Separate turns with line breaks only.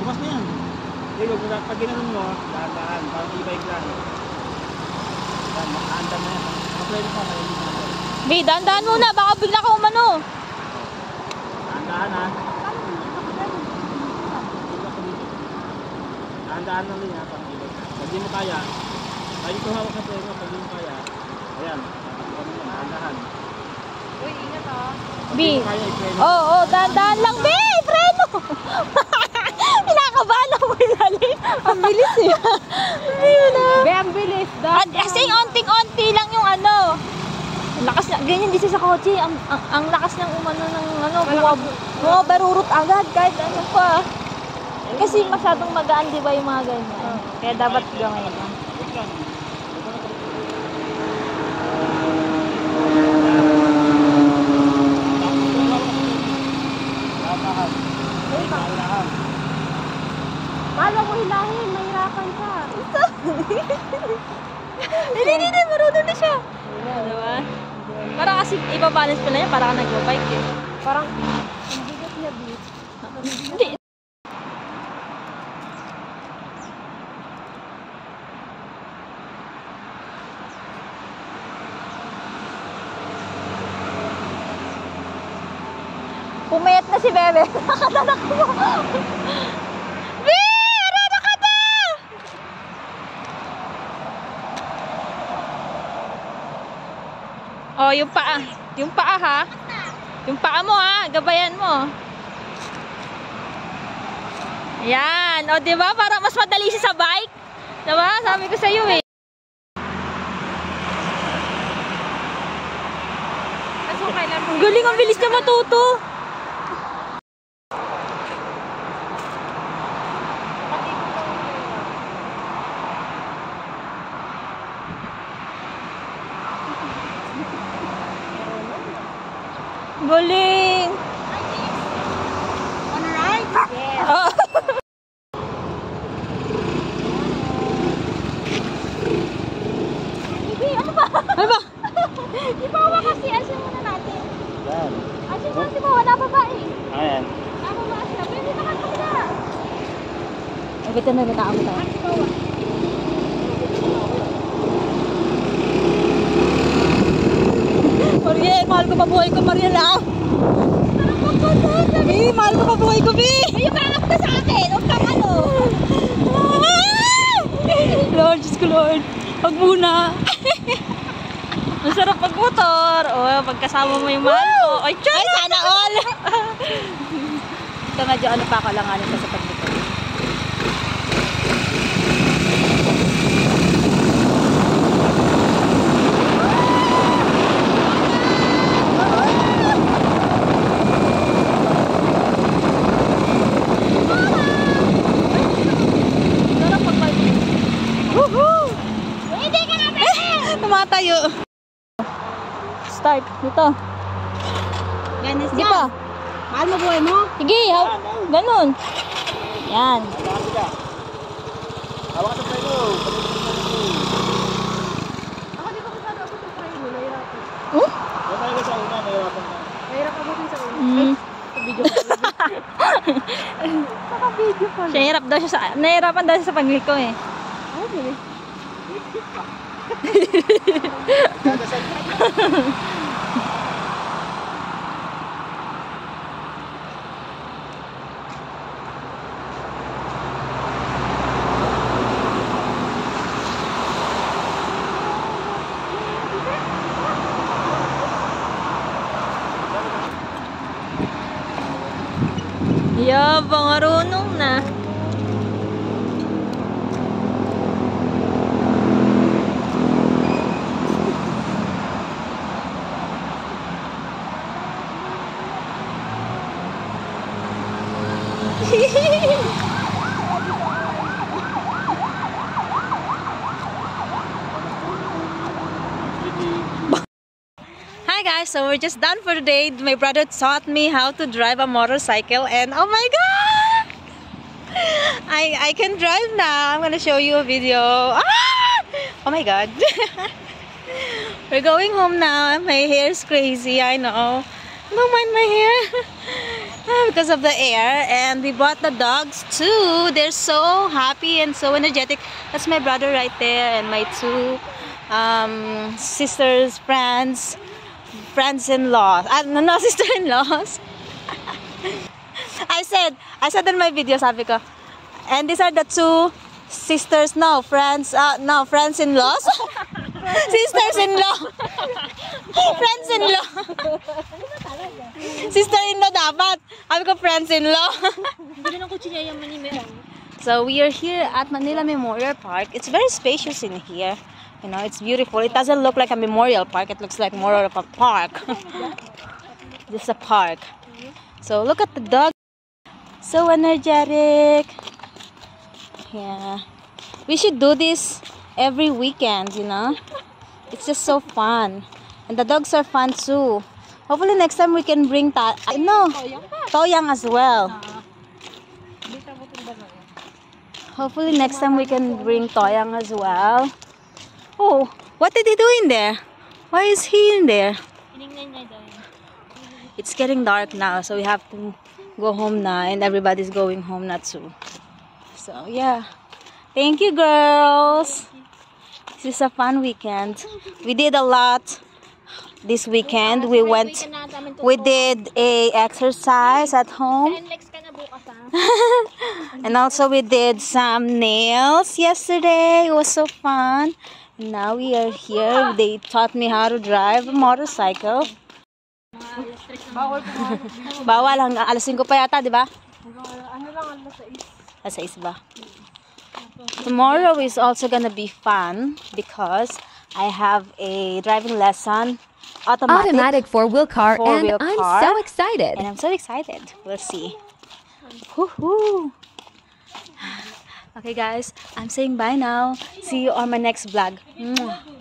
Bukas na yan. Hindi, pag ginanon mo, dahan-dahan, parang e-bike lang. Yan, makaandam na yan. Makaplay pa, kaya hindi na.
Bi, dahan-dahan muna, baka bigla ka umano.
Dahan-dahan ha. Dahan-dahan lang din ha, parang e-bike. Pag di mo kaya, pwede ko hawak sa play mo, pag di mo kaya, ayan, tatakbo mo na, dahan-dahan.
Uy, ingat ha.
Bi, oo, dahan-dahan lang, Bi, preno. Pinakabahan ako ilali. Ang bilis eh.
Be, ang bilis.
Kasi onting-onti lang yung ano. Ang lakas na, ganyan din sa kotse. Ang lakas ng umano ng ano, bumabarurot agad kahit ano pa. Kasi masyadong magaan di ba yung mga ganyan. Kaya dapat gawin lang.
Paano mo hilahin? Mahirapan ka.
Hindi, marunong na siya. Diba? Parang kasi ipabalance pa na yan, parang nag-bike eh.
Parang, ang bigat niya, B.
Hindi. Pumayat na si Bebe. Nakatanak mo. Oh, yung paa. Yung paa ha. Yung paa mo ha. Gabayan mo. Ayan. O, diba? Parang mas madali siya sa bike. Diba? Sabi ko sa'yo eh.
Kaso kailan mo?
Ang galing, ang bilis na matuto. Galing!
On a ride? Yes.
Oh.
Bibi, ano ba?
Ano ba?
Di ba ba kasi asin muna natin?
Yan.
Asin mo, di ba? Wala pa ba eh?
Ayan.
Tama ba asin? Pwede na kapila.
Bita na, bita ako tayo.
Asin ba?
Mariel, mahal ko pa buhay ko, Mariel ah. Bi, mahal ko pa buhay ko, Bi.
May backup ka sa akin. Huwag kang ano.
Lord, Diyos ko Lord. Huwag muna. Ang sarap magmotor. O, pagkasama mo yung mahal mo. Ay, sana all. Ito medyo ano pa ako lang pa sa pagmotor. Tumatayo. Start. Ito.
Ganas
Sige pa.
Mahal mo buhay mo?
Sige, ganun. Yan.
Hawak ka sa play mo.
Ako di ko masyado ako sa try mo. Nahirapan.
Hmm?
Yan talaga sa una, mahirapan na.
Nahirap ako din sa una.
Mm.
Video pa. Naka-video pa.
Nahirapan daw siya sa pagliko eh.
Ay, bilis.
Yabang, marunong na. Hi guys, so we're just done for the day. My brother taught me how to drive a motorcycle and oh my god! I can drive now. I'm gonna show you a video. Ah! Oh my god. We're going home now. My hair's crazy, I know. Don't mind my hair. because of the air. And we bought the dogs too. They're so happy and so energetic. That's my brother right there and my two sisters, friends-in-law. No, sister-in-laws. I said in my video, sabi ko, and these are the two sisters, friends-in-laws. Sisters-in-law. Friends-in-law. Sister-in-law dapat. Sabi ko, friends-in-law. So we are here at Manila Memorial Park. It's very spacious in here. You know, it's beautiful. It doesn't look like a memorial park. It looks like more of a park. Just a park. So look at the dog. So energetic. Yeah. We should do this every weekend, you know. It's just so fun. And the dogs are fun too. Hopefully next time we can bring Toyang as well. Hopefully next time we can bring Toyang as well. Oh, what did he do in there? Why is he in there? It's getting dark now, so we have to go home now, and everybody's going home now too. So yeah, thank you girls. This is a fun weekend. We did a lot this weekend. We did a exercise at home. And also we did some nails yesterday. It was so fun. Now we are here. They taught me how to drive a motorcycle. Bawal hanggang alas 5 pa yata, di ba? Alas 6 ba? Tomorrow is also gonna be fun because I have a driving lesson, automatic
four-wheel car, and I'm so excited.
And I'm so excited. We'll see. Woohoo! Okay guys, I'm saying bye now. See you on my next vlog. Mwah.